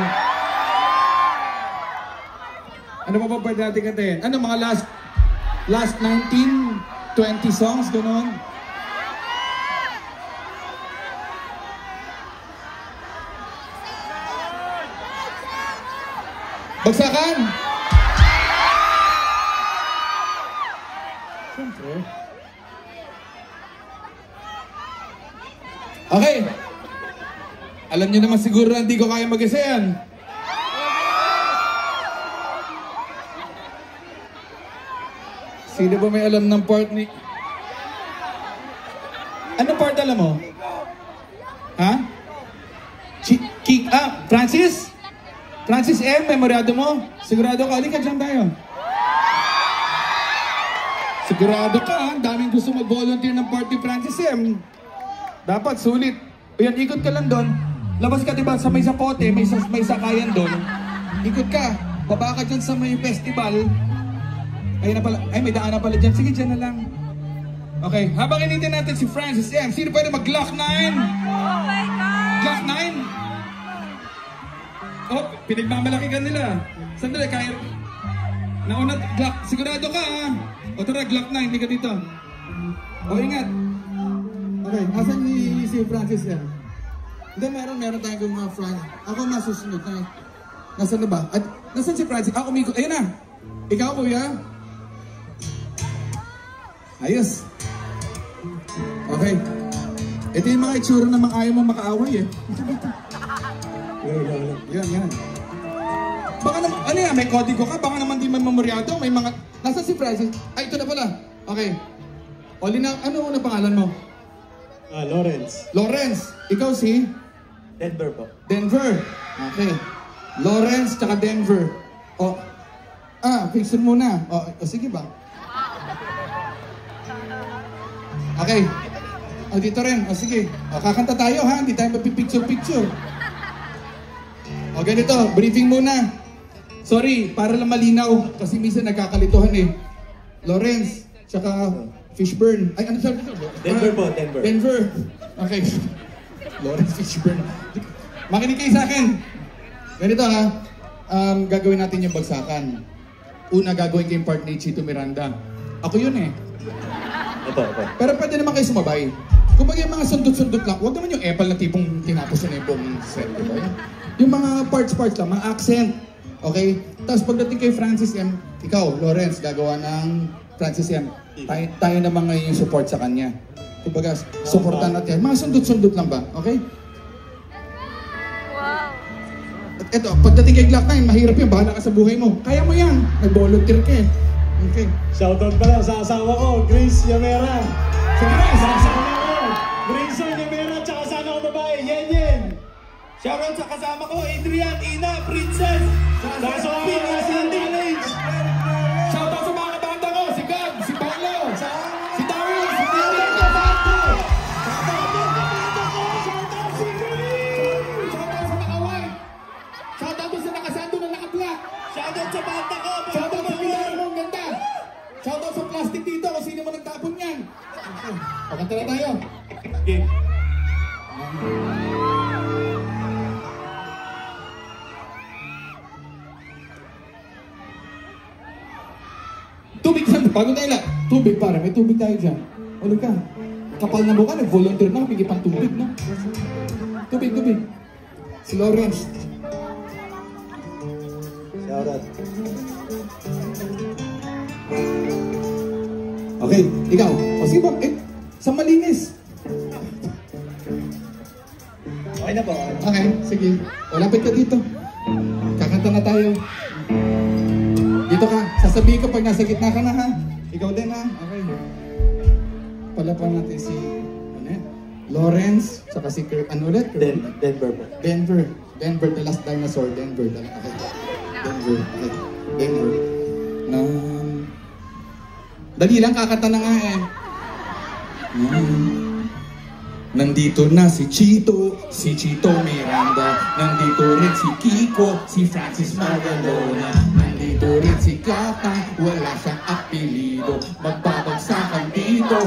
Ano pa ba pwede natin kantahin? Ano mga last 19, 20 songs, gano'n? Bagsakan! Siyempre. Okay. Alam niyo naman siguro na hindi ko kaya mag-isa yan. Sino ba may alam ng part ni... Anong part alam mo? Ha? Francis? Francis M, memorado mo? Sigurado ka, halika dyan tayo. Sigurado ka, daming gusto mag-volunteer ng party Francis M. Dapat, sulit. Ayan, ikot ka lang doon. Labas ka diba sa may sapote, may sakayan doon. Ikot ka, baba ka dyan sa may festival. Ayun na pala, ay may daan na pala dyan. Sige, dyan na lang. Okay, habang inintay natin si Francis M, sino pwede mag-Glock 9? Oh my God! Glock 9? Oh, pinagmamalaki ka nila. Sandali, kaya... Nauna, Glock, sigurado ka ha? O tara, Glock 9, hindi ka dito. O, ingat. Okay, asan si Francis yan? Hindi, meron tayong mga Francis. Ako masusunod na. Nasaan na ba? At, nasaan si Francis? Ah, umikot. Ayun na. Ikaw, kuya? Ayos. Okay. Ito yung mga itsura na mga ayaw mo makaaway eh. Yan. Baka naman, ano yan, may kodigo ka? Baka naman di man memoryado, may mga... Nasa si Francis? Ay, ito na pala. Okay. Oli na, ano na pangalan mo?
Lawrence.
Lawrence. Ikaw si?
Denver po.
Denver. Okay. Lawrence tsaka Denver. O. Fixer muna. O, sige ba? Okay. O, dito rin. O, sige. O, kakanta tayo ha. Hindi tayo mapipicture-picture. O ganito, briefing muna. Sorry, para lang malinaw. Kasi minsan nagkakalituhan eh. Lawrence, tsaka Fishburne. Ay, ano sabi ito?
Denver po, Denver.
Denver. Okay. Lawrence Fishburne. Makinig kayo sa akin. Ganito ha. Gagawin natin yung bagsakan. Una, gagawin ko yung part ni Chito Miranda. Ako yun eh.
Ito.
Pero pwede naman kayo sumabay. Kung bagay yung mga sundot-sundot lang, huwag naman yung epal na tipong tinapos na yung buong set, diba? Yung mga parts lang, mga accent. Okay? Tapos pagdating kay Francis M, ikaw, Lawrence, gagawa ng Francis M. Tayo naman ngayon yung support sa kanya. Kumbaga, supportan natin. Mga sundot-sundot lang ba? Okay? Wow! At eto, pagdating kay Glock 9, mahirap yun. Bahala ka sa buhay mo. Kaya mo yan. Nag-volunteer ka eh. Okay.
Shoutout pala sa asawa ko, Grace Yamera.
So guys,
Sa asawa ko, Grayson Yamera, tsaka sana ko babae, Yen.
shoutout sa kasama ko, Adrian, Ina, Princess.
Sa asawa ko, Cindy.
kanta ko! Shoutout sa pinaka kong ganda! Shoutout sa plastic dito kung sino man nagtapon yan! Okay, pakanta na tayo!
Game.
Tubig saan? Bago tayo lang. Tubig pare, may tubig tayo dyan. Ulo ka. Kapal na mukha, nag-volunteer na, pigi pang tubig, no? Tubig, tubig. Si Lawrence.
Shoutout.
Okay, ikaw. O sige ba? Sa malinis.
Okay na po.
Okay, sige. O, lapit ka dito. Kakanta na tayo. Dito ka. Sasabihin ko pag nasa gitna ka na, ha? Ikaw din, ha? Okay. Palapan natin si Lawrence, saka si ano ulit?
Denver po.
Denver. Denver, the last dinosaur. Denver. Okay. Denver. Okay. Denver. Dali lang, kakanta na nga eh. Nandito na si Chito Miranda. Nandito rin si Kiko, si Francis Magalona. Nandito rin si Kata, wala siyang apelido. Magbabagsakan dito.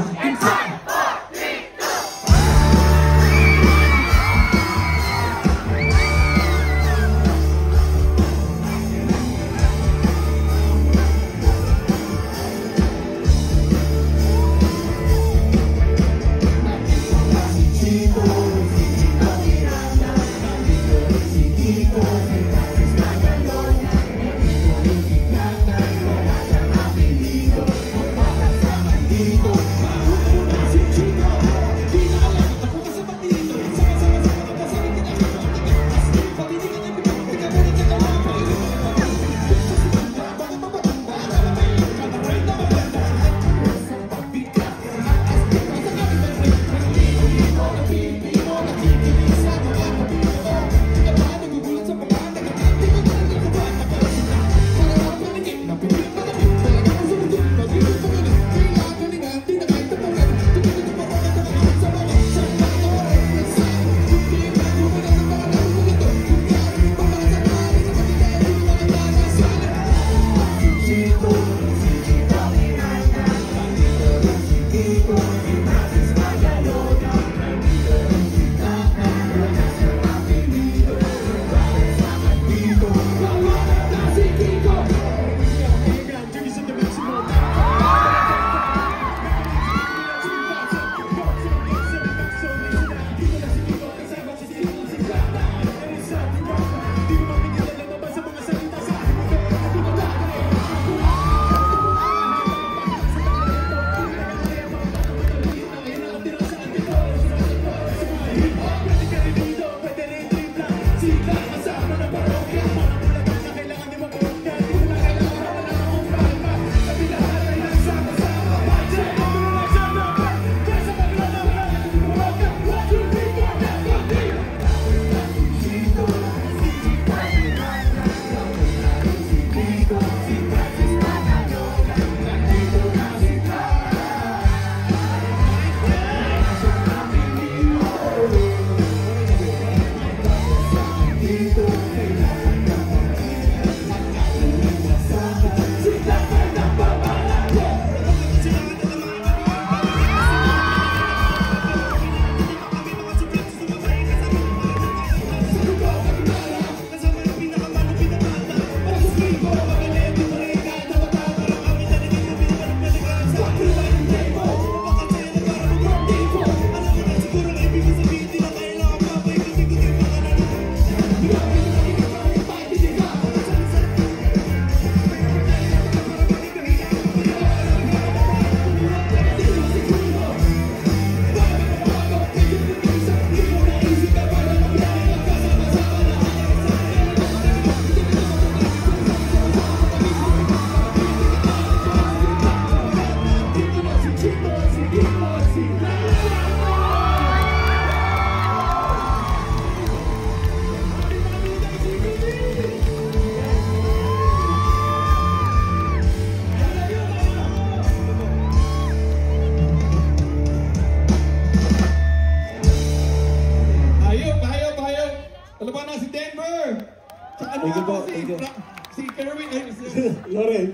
Lawrence!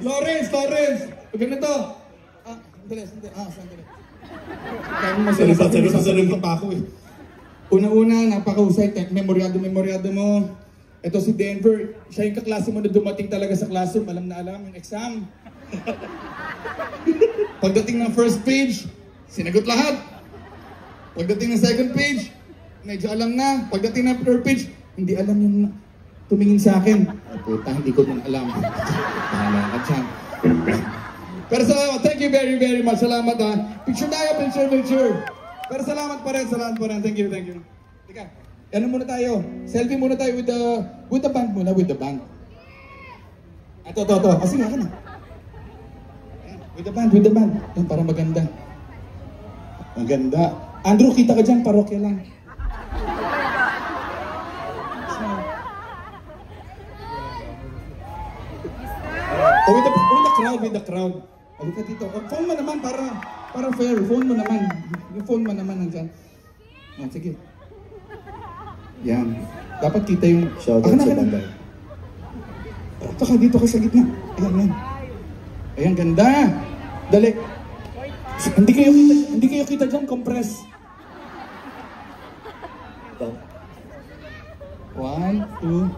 Ganito. Sandali. Sandali. Sabi pa ako eh. Una-una, napakahusay. Memoryado mo. Ito si Denver. Siya yung kaklase mo na dumating talaga sa classroom. Alam na alam yung exam. Pagdating ng first page, sinagot lahat. Pagdating ng second page, medyo alam na. Pagdating ng third page, hindi alam yung tumingin sa akin. Ay, puta, hindi ko din alam. Bahala ka dyan. Pero salamat. Thank you very, very much. Salamat ha. Picture tayo, picture. Pero salamat pa rin. Thank you. Teka, ano muna tayo? Selfie muna tayo with the band muna, with the band. Ito. Kasi nga ka na. With the band. Yan, para maganda. Maganda. Andrew, kita ka dyan, parokya lang. With the crowd. Halika dito. Phone mo naman para fair. Phone mo naman. Yung phone mo naman nandyan. Sige. Yan. Dapat kita yung...
Shoutout sa Banday.
Ito ka dito ka sa gitna. Ayan, ganda. Dali. Hindi kayo kita dyan, compress. 1, 2.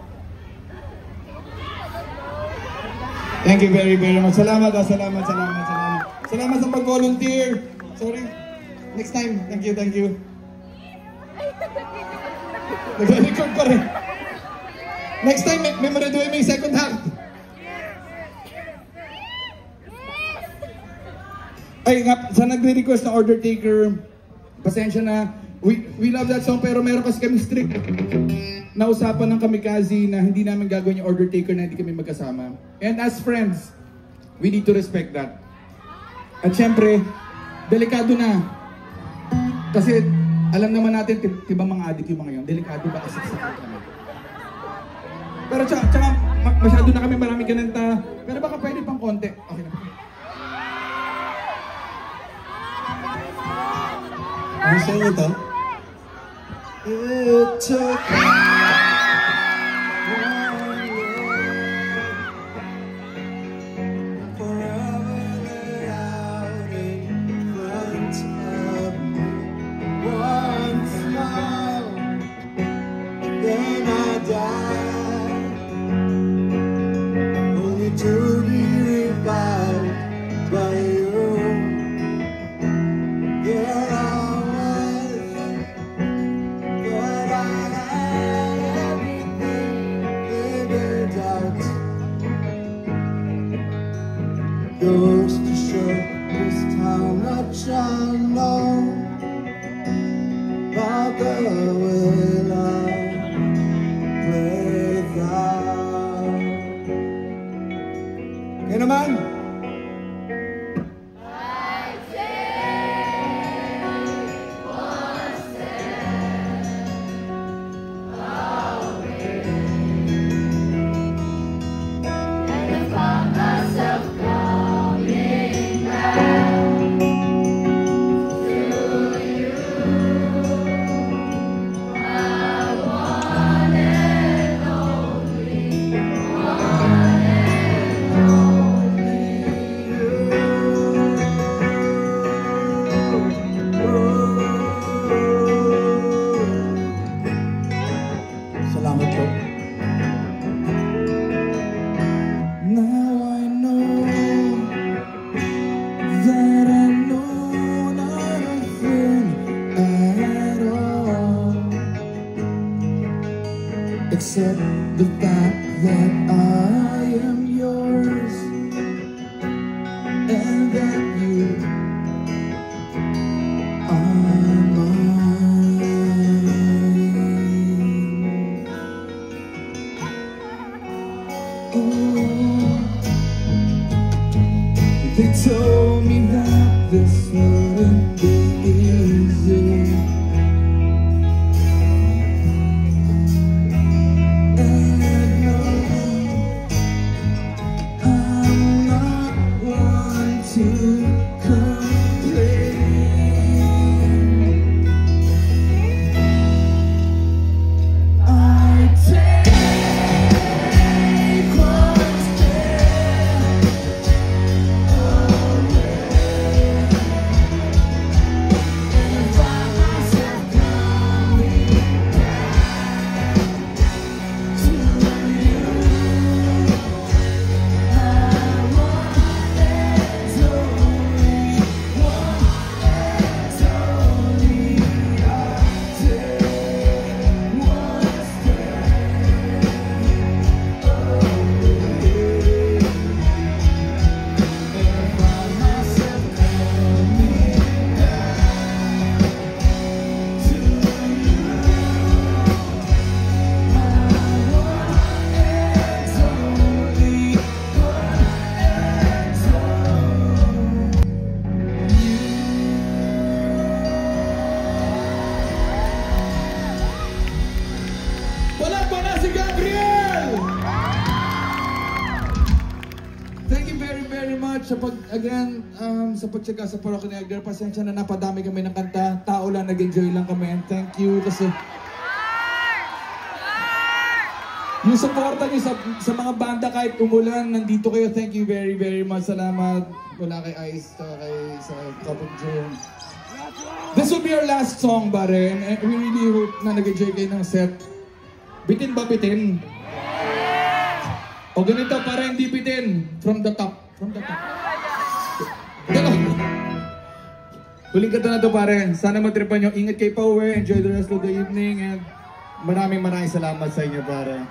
Thank you very, very much. Salamat. Salamat sa pag-volunteer. Sorry. Next time. Thank you. Nag-record pa rin. Next time, may maraduin may second half. Ay, sa nagre-request na order taker, pasensya na. We love that song pero meron kasi kami strict na usapan ng Kamikaze na hindi namin gagawin yung order taker na hindi kami magkasama. And as friends, we need to respect that. At syempre, delikado na. Kasi alam naman natin, diba mga adik yung mga yun, delikado ba kasi sa kami. Pero tsaka masyado na kami maraming gananta. Pero baka pwede pang konti. Okay na.
Ano sa inyo to? It took goes to show just how much I know about the will I without. Kaya naman! Except the fact that I am yours and that you are mine. Oh, they told me that this wouldn't be easy.
Thank you very, very much sa sa pagtsaga sa Parokya ni Edgar. Pasensya na napadami kami ng kanta. Tao lang, nag-enjoy lang kami. And thank you kasi yung supporta niyo sa mga banda kahit umulan, nandito kayo. Thank you very, very much. Salamat. Wala kay Ice, sa Kapag June. This will be our last song, pare. And we really hope na nag-enjoy kayo ng set. Bitin ba bitin? O ganito, para hindi bitin. From the top. From the top. Ganun. Huling kanta na to, pare. Sana matripan nyo. Ingat kayo pa uwi. Enjoy the rest of the evening. And maraming salamat sa inyo, pare.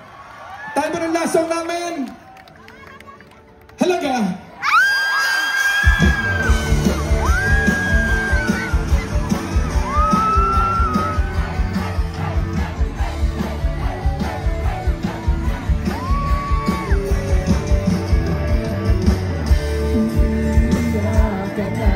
Tayo pa ng last song namin. Halaga.
Kaya